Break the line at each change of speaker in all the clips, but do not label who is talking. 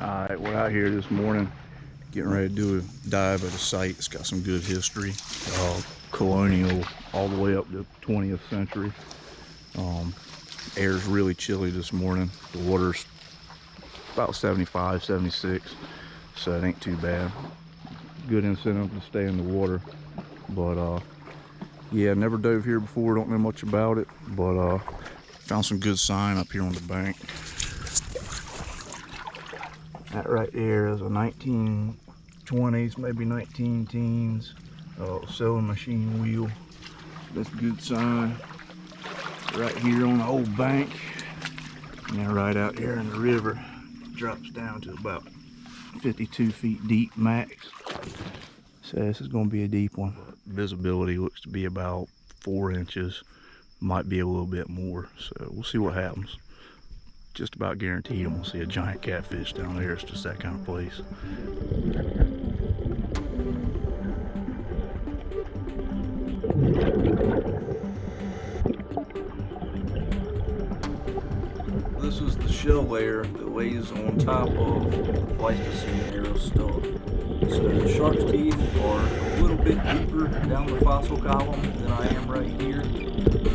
Alright, we're out here this morning getting ready to do a dive at a site. It's got some good history, colonial all the way up to 20th century. Air's really chilly this morning. The water's about 75, 76, so it ain't too bad. Good incentive to stay in the water. But yeah, never dove here before, don't know much about it, but found some good sign up here on the bank. That right there is a 1920s, maybe 19 teens sewing machine wheel. That's a good sign. Right here on the old bank, and then right out here in the river, it drops down to about 52 feet deep max. So this is going to be a deep one. Visibility looks to be about 4 inches, might be a little bit more. So we'll see what happens. Just about guaranteed I'm gonna see a giant catfish down there. It's just that kind of place. This is the shell layer that lays on top of the Pleistocene era stuff. So the shark's teeth are a little bit deeper down the fossil column than I am right here,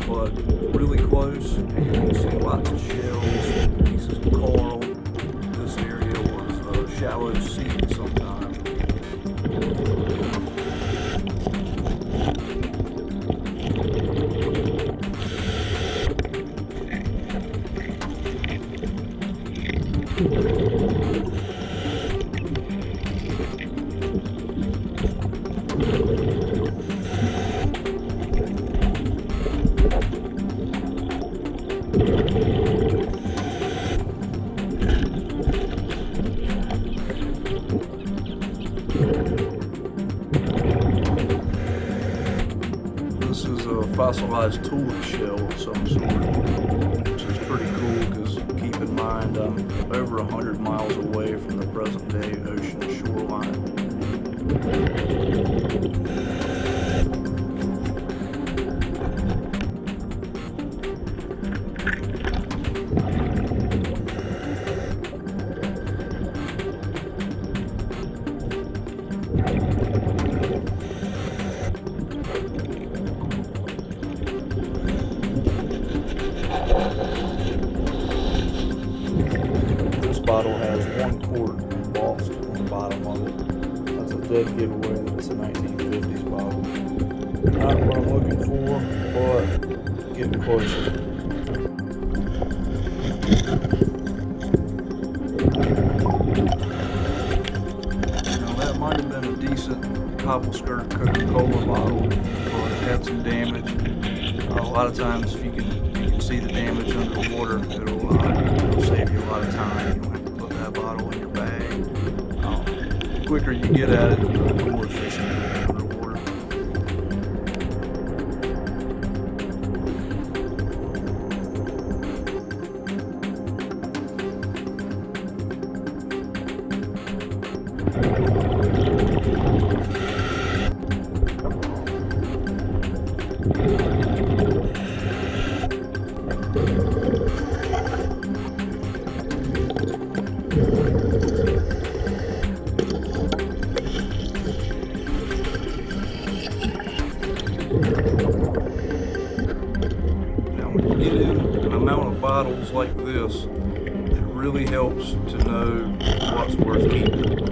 but really close, and you can see lots of shells, pieces of coral. This area was a shallow sea at some time. This is a fossilized tooling shell of some sort, which is pretty cool because keep in mind I'm over 100 miles away from the present day ocean shoreline. Bottle has 1 quart embossed on the bottom of it. That's a dead giveaway that it's a 1950s bottle. Not what I'm looking for, but getting closer. Now that might have been a decent cobble skirt Coca Cola bottle, but it had some damage. A lot of times if you can see the damage under the water, it'll save you a lot of time. Bottle in your bag. The quicker you get at it, the more efficient you'll be underwater. Bottles like this, it really helps to know what's worth keeping,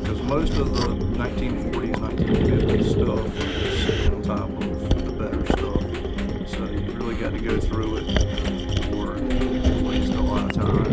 because most of the 1940s, 1950s stuff is sitting on top of the better stuff, so you really got to go through it or waste a lot of time.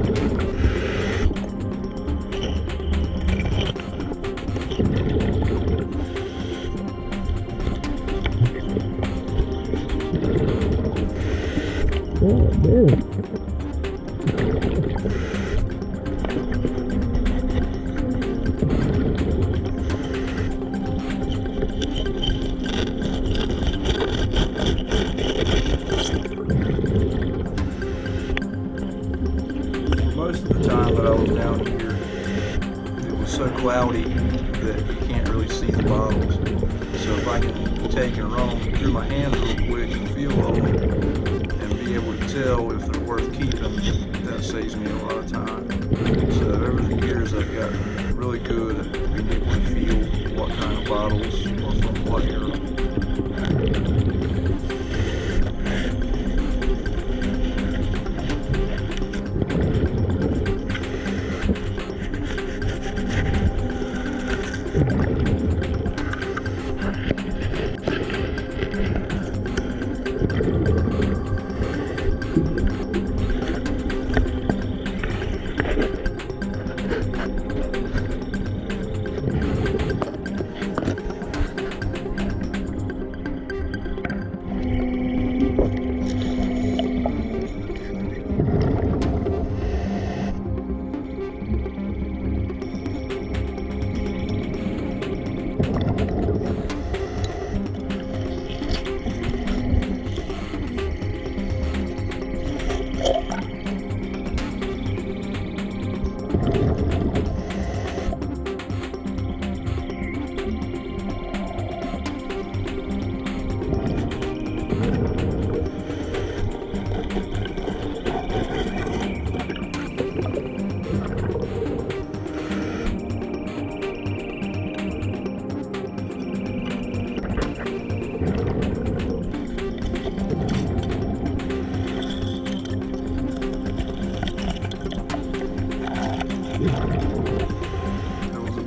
Most of the time that I was down here, it was so cloudy that you can't really see the bottles. So if I can take and run them through my hands real quick and feel them and be able to tell if they're worth keeping, that saves me a lot of time. So over the years I've gotten really good at being able to feel what kind of bottles are from what era.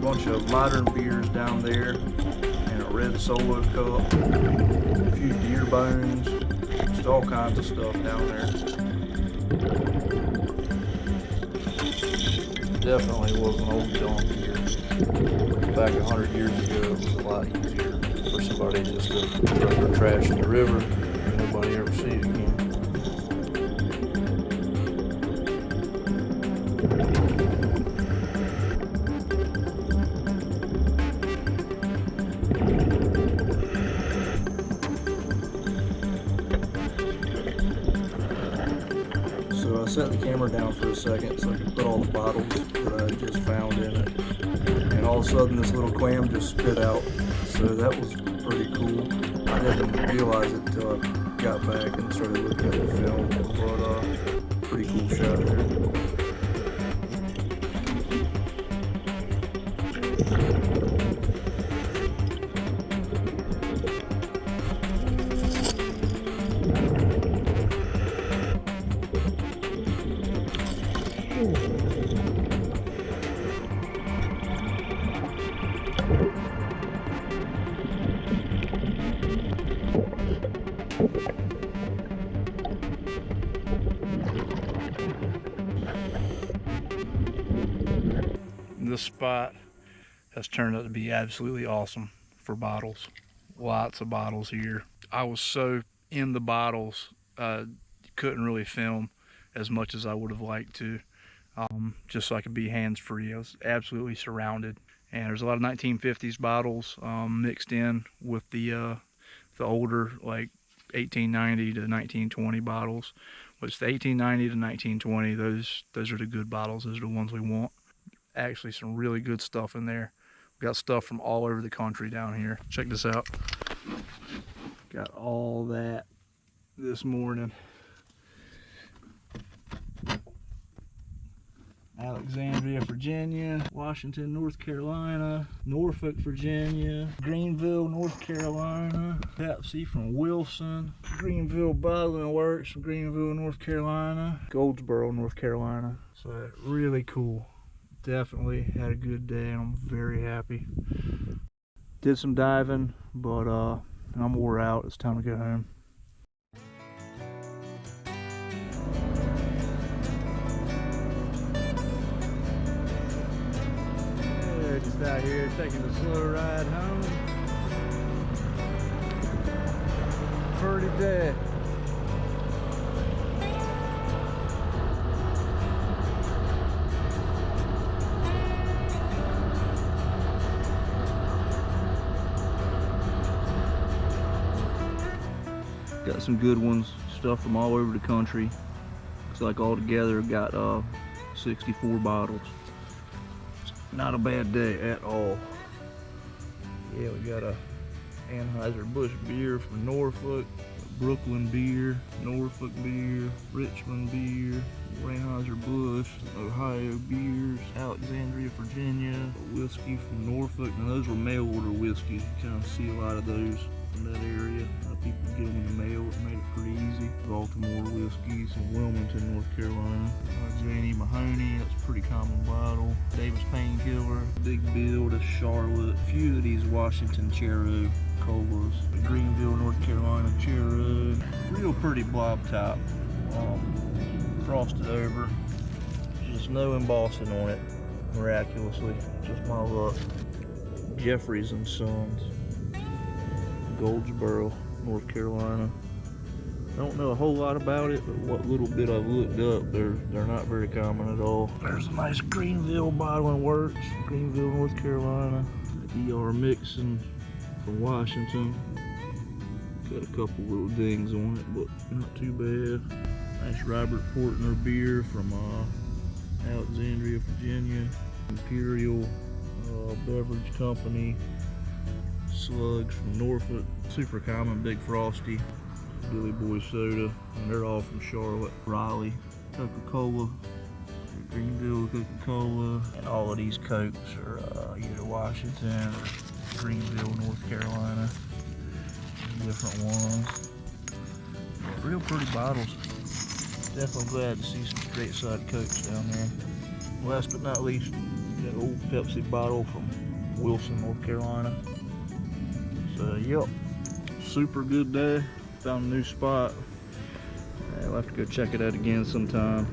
Bunch of modern beers down there, and a red solo cup, a few deer bones, just all kinds of stuff down there. Definitely was an old dump here. Back 100 years ago, it was a lot easier for somebody just to throw their trash in the river and nobody ever see it again. So I set the camera down for a second so I could put all the bottles that I just found in it. And all of a sudden this little clam just spit out. So that was pretty cool. I didn't realize it until I got back and started looking at the film. But pretty cool shot there. This spot has turned out to be absolutely awesome for bottles. Lots of bottles here. I was so in the bottles, couldn't really film as much as I would have liked to, just so I could be hands-free. I was absolutely surrounded, and there's a lot of 1950s bottles mixed in with the older, like 1890 to 1920 bottles. Which the 1890 to 1920, those are the good bottles. Those are the ones we want. Actually, some really good stuff in there. We got stuff from all over the country down here. Check this out. Got all that this morning. Alexandria, Virginia, Washington, North Carolina, Norfolk, Virginia, Greenville, North Carolina, Pepsi from Wilson, Greenville Bottling Works from Greenville, North Carolina, Goldsboro, North Carolina. So really cool. Definitely had a good day, and I'm very happy. Did some diving, but I'm wore out. It's time to go home. Yeah, just out here taking a slow ride home. Pretty day. Got some good ones, stuff from all over the country. Looks like all together got 64 bottles. Not a bad day at all. Yeah, we got a Anheuser-Busch beer from Norfolk, Brooklyn beer, Norfolk beer, Richmond beer, Anheuser-Busch, Ohio beers, Alexandria, Virginia, whiskey from Norfolk. And those were mail order whiskeys. You kind of see a lot of those in that area. People get them in the mail. It made it pretty easy. Baltimore whiskeys in Wilmington, North Carolina. J&E Mahoney, that's a pretty common bottle. Davis Painkiller, Big Bill to Charlotte. A few of these Washington Chero colas. Greenville, North Carolina Chero. Real pretty blob top. Frosted over. Just no embossing on it, miraculously. Just my luck. Jeffries and Sons. Goldsboro, North Carolina. I don't know a whole lot about it, but what little bit I've looked up, they're not very common at all. There's a nice Greenville Bottling Works, Greenville, North Carolina. ER Mixing from Washington. Got a couple little dings on it, but not too bad. Nice Robert Portner beer from Alexandria, Virginia. Imperial Beverage Company. Slugs from Norfolk. Super common, Big Frosty. Billy Boy Soda, and they're all from Charlotte. Raleigh, Coca Cola, Greenville Coca Cola, and all of these Cokes are either Washington or Greenville, North Carolina. Different ones. Real pretty bottles. Definitely glad to see some straight side Cokes down there. Last but not least, got an Old Pepsi bottle from Wilson, North Carolina. So, yep, super good day. Found a new spot. I'll have to go check it out again sometime.